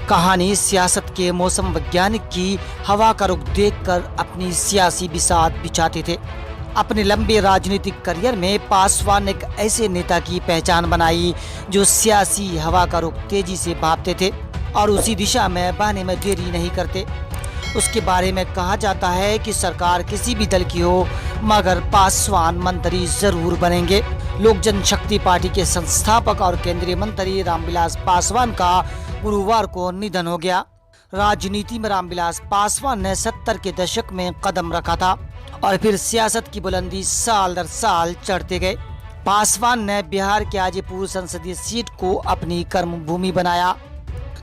कहानी सियासत के मौसम वैज्ञानिक की हवा का रुख देखकर अपनी सियासी बिसात बिछाते थे। अपने लंबे राजनीतिक करियर में पासवान एक ऐसे नेता की पहचान बनाई जो सियासी हवा का रुख तेजी से भांपते थे और उसी दिशा में बहने में देरी नहीं करते। उसके बारे में कहा जाता है कि सरकार किसी भी दल की हो मगर पासवान मंत्री जरूर बनेंगे। लोक जनशक्ति पार्टी के संस्थापक और केंद्रीय मंत्री रामविलास पासवान का गुरुवार को निधन हो गया। राजनीति में रामविलास पासवान ने 70 के दशक में कदम रखा था और फिर सियासत की बुलंदी साल दर साल चढ़ते गए। पासवान ने बिहार के हाजीपुर संसदीय सीट को अपनी कर्मभूमि बनाया।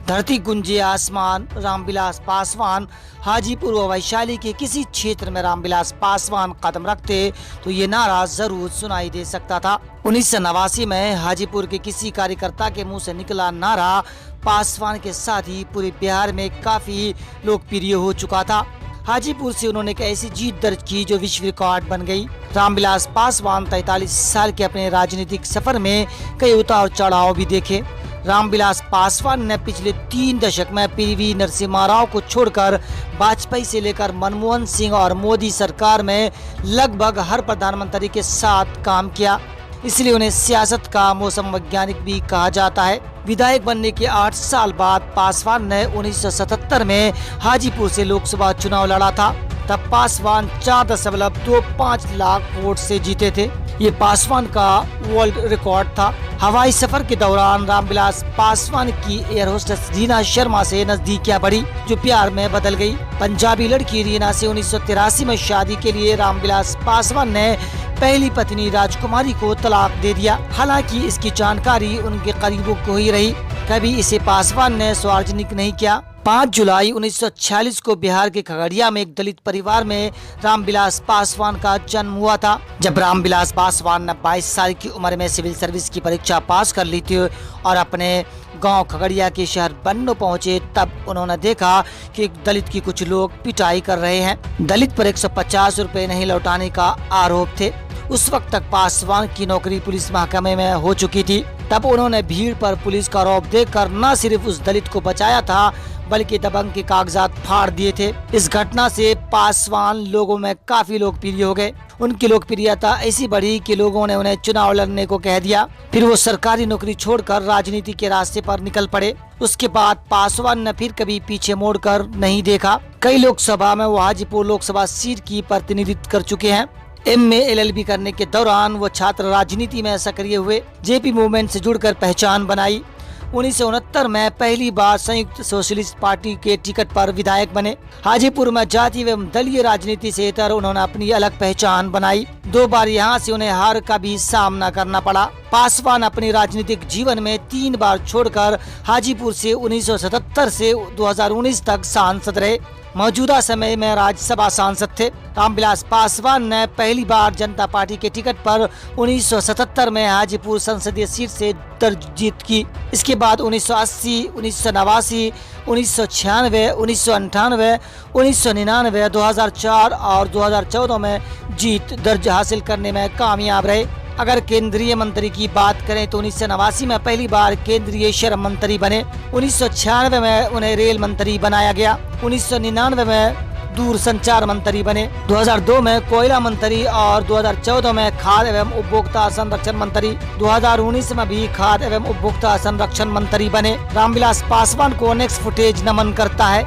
धरती गुंजे आसमान, रामविलास पासवान। हाजीपुर व वैशाली के किसी क्षेत्र में रामविलास पासवान कदम रखते तो ये नारा जरूर सुनाई दे सकता था। 1989 में हाजीपुर के किसी कार्यकर्ता के मुंह से निकला नारा पासवान के साथ ही पूरे बिहार में काफी लोकप्रिय हो चुका था। हाजीपुर से उन्होंने एक ऐसी जीत दर्ज की जो विश्व रिकॉर्ड बन गई। रामविलास पासवान 43 साल के अपने राजनीतिक सफर में कई उतार चढ़ाव भी देखे। रामविलास पासवान ने पिछले 3 दशक में पीवी नरसिम्हा राव को छोड़कर वाजपेयी से लेकर मनमोहन सिंह और मोदी सरकार में लगभग हर प्रधानमंत्री के साथ काम किया, इसलिए उन्हें सियासत का मौसम वैज्ञानिक भी कहा जाता है। विधायक बनने के 8 साल बाद पासवान ने 1977 में हाजीपुर से लोकसभा चुनाव लड़ा था। तब पासवान 4.25 लाख वोट से जीते थे। ये पासवान का वर्ल्ड रिकॉर्ड था। हवाई सफर के दौरान रामविलास पासवान की एयर होस्टेस रीना शर्मा से नजदीकियां बढ़ी जो प्यार में बदल गई। पंजाबी लड़की रीना से 1983 में शादी के लिए रामविलास पासवान ने पहली पत्नी राजकुमारी को तलाक दे दिया। हालांकि इसकी जानकारी उनके करीबों को ही रही, कभी इसे पासवान ने सार्वजनिक नहीं किया। 5 जुलाई 1946 को बिहार के खगड़िया में एक दलित परिवार में रामविलास पासवान का जन्म हुआ था। जब रामविलास पासवान ने 22 साल की उम्र में सिविल सर्विस की परीक्षा पास कर ली थी और अपने गांव खगड़िया के शहर बन्नो पहुंचे, तब उन्होंने देखा कि एक दलित की कुछ लोग पिटाई कर रहे हैं। दलित पर 150 रुपए नहीं लौटाने का आरोप थे। उस वक्त तक पासवान की नौकरी पुलिस महकमे में हो चुकी थी। तब उन्होंने भीड़ पर पुलिस का रौब देकर न सिर्फ उस दलित को बचाया था बल्कि दबंग के कागजात फाड़ दिए थे। इस घटना से पासवान लोगों में काफी लोकप्रिय हो गए। उनकी लोकप्रियता ऐसी बढ़ी कि लोगों ने उन्हें चुनाव लड़ने को कह दिया। फिर वो सरकारी नौकरी छोड़कर राजनीति के रास्ते पर निकल पड़े। उसके बाद पासवान ने फिर कभी पीछे मोड़कर नहीं देखा। कई लोकसभा में वो हाजीपुर लोकसभा सीट की प्रतिनिधित्व कर चुके हैं। MA LLB करने के दौरान वो छात्र राजनीति में सक्रिय हुए। JP मूवमेंट से जुड़कर पहचान बनाई। 1969 में पहली बार संयुक्त सोशलिस्ट पार्टी के टिकट पर विधायक बने। हाजीपुर में जाति एवं दलीय राजनीति से इतर उन्होंने अपनी अलग पहचान बनाई। 2 बार यहाँ से उन्हें हार का भी सामना करना पड़ा। पासवान अपने राजनीतिक जीवन में 3 बार छोड़कर हाजीपुर से 1977 से 2019 तक सांसद रहे। मौजूदा समय में राज्यसभा सांसद थे। रामविलास पासवान ने पहली बार जनता पार्टी के टिकट पर 1977 में हाजीपुर संसदीय सीट से दर्ज जीत की। इसके बाद 1980, 1989, 1996, 1998, 1999, 2004 और 2014 में जीत दर्ज हासिल करने में कामयाब रहे। अगर केंद्रीय मंत्री की बात करें तो 1989 में पहली बार केंद्रीय श्रम मंत्री बने। 1996 में उन्हें रेल मंत्री बनाया गया। 1999 में दूरसंचार मंत्री बने। 2002 में कोयला मंत्री और 2014 में खाद्य एवं उपभोक्ता संरक्षण मंत्री। 2019 में भी खाद्य एवं उपभोक्ता संरक्षण मंत्री बने। रामविलास पासवान को नेक्स्ट फुटेज नमन करता है।